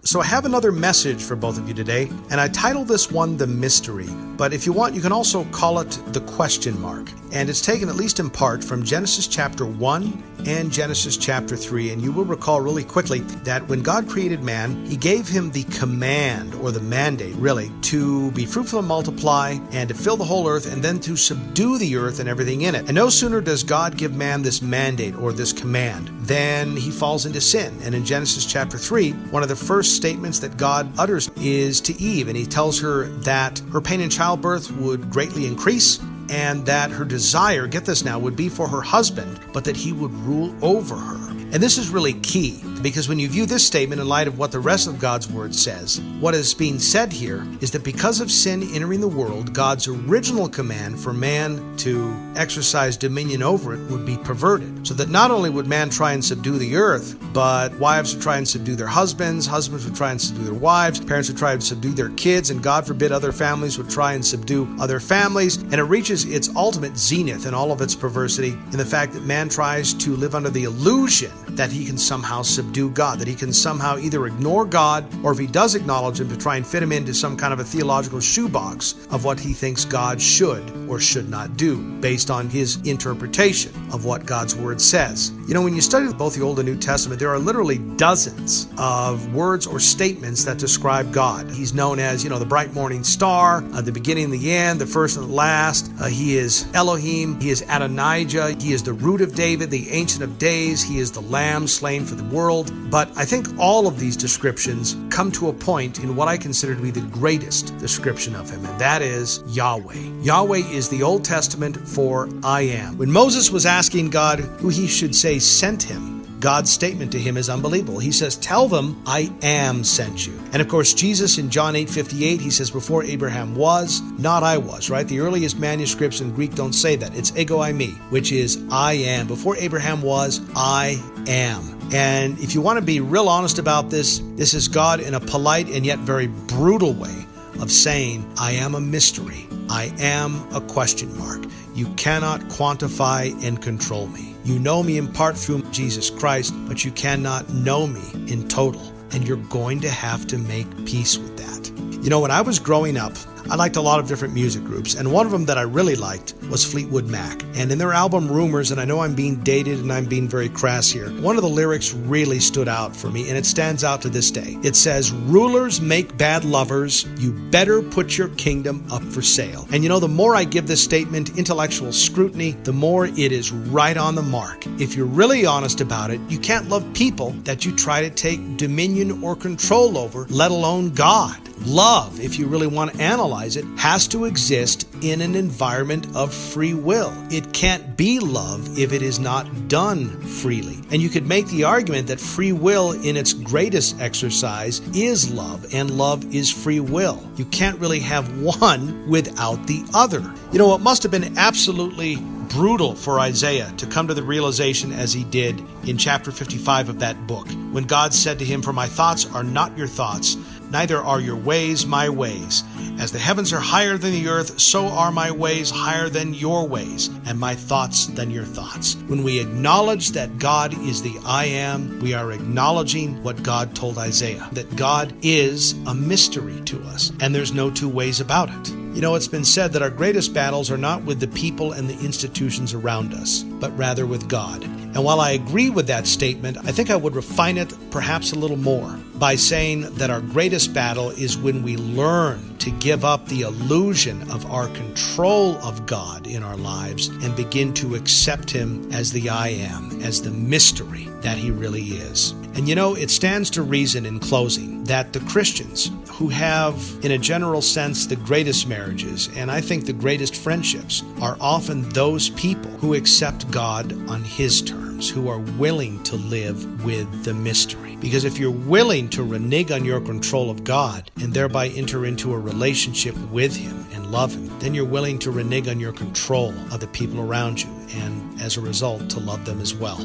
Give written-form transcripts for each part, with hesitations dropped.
So I have another message for both of you today, and I titled this one The Mystery. But if you want, you can also call it The Question Mark. And it's taken, at least in part, from Genesis chapter 1 and Genesis chapter 3. And you will recall really quickly that when God created man, he gave him the command, or the mandate, really, to be fruitful and multiply, and to fill the whole earth, and then to subdue the earth and everything in it. And no sooner does God give man this mandate, or this command, than he falls into sin. And in Genesis chapter 3, one of the first statements that God utters is to Eve, and he tells her that her pain in childbirth would greatly increase, and that her desire, get this now, would be for her husband, but that he would rule over her. And this is really key, because when you view this statement in light of what the rest of God's word says, what is being said here is that because of sin entering the world, God's original command for man to exercise dominion over it would be perverted. So that not only would man try and subdue the earth, but wives would try and subdue their husbands, husbands would try and subdue their wives, parents would try and subdue their kids, and God forbid other families would try and subdue other families. And it reaches its ultimate zenith in all of its perversity in the fact that man tries to live under the illusion that he can somehow subdue God, that he can somehow either ignore God, or if he does acknowledge him, to try and fit him into some kind of a theological shoebox of what he thinks God should or should not do, based on his interpretation of what God's word says. You know, when you study both the Old and New Testament, there are literally dozens of words or statements that describe God. He's known as, the bright morning star, the beginning and the end, the first and the last. He is Elohim. He is Adonijah. He is the root of David, the Ancient of Days. He is the Lamb slain for the world. But I think all of these descriptions come to a point in what I consider to be the greatest description of him, and that is Yahweh. Yahweh is the Old Testament for I am. When Moses was asking God who he should say sent him, God's statement to him is unbelievable. He says, "Tell them I am sent you." And of course, Jesus in John 8:58, he says, "Before Abraham was, not I was," right? The earliest manuscripts in Greek don't say that. It's ego eimi, which is I am. Before Abraham was, I am. And if you want to be real honest about this, this is God in a polite and yet very brutal way of saying, I am a mystery. I am a question mark. You cannot quantify and control me. You know me in part through Jesus Christ, but you cannot know me in total. And you're going to have to make peace with that. When I was growing up, I liked a lot of different music groups, and one of them that I really liked was Fleetwood Mac. And in their album Rumors, and I know I'm being dated and I'm being very crass here, one of the lyrics really stood out for me, and it stands out to this day. It says, "Rulers make bad lovers, you better put your kingdom up for sale." And the more I give this statement intellectual scrutiny, the more it is right on the mark. If you're really honest about it, you can't love people that you try to take dominion or control over, let alone God. Love, if you really want to analyze it, has to exist in an environment of free will. It can't be love if it is not done freely. And you could make the argument that free will in its greatest exercise is love, and love is free will. You can't really have one without the other. It must have been absolutely brutal for Isaiah to come to the realization as he did in chapter 55 of that book, when God said to him, "For my thoughts are not your thoughts, neither are your ways my ways. As the heavens are higher than the earth, so are my ways higher than your ways, and my thoughts than your thoughts." When we acknowledge that God is the I am, we are acknowledging what God told Isaiah, that God is a mystery to us, and there's no two ways about it. It's been said that our greatest battles are not with the people and the institutions around us, but rather with God. And while I agree with that statement, I think I would refine it perhaps a little more by saying that our greatest battle is when we learn to give up the illusion of our control of God in our lives and begin to accept him as the I am, as the mystery that he really is. And it stands to reason in closing that the Christians who have, in a general sense, the greatest marriages, and I think the greatest friendships, are often those people who accept God on his terms, who are willing to live with the mystery. Because if you're willing to renege on your control of God and thereby enter into a relationship with him and love him, then you're willing to renege on your control of the people around you, and as a result, to love them as well.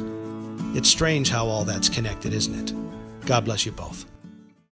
It's strange how all that's connected, isn't it? God bless you both.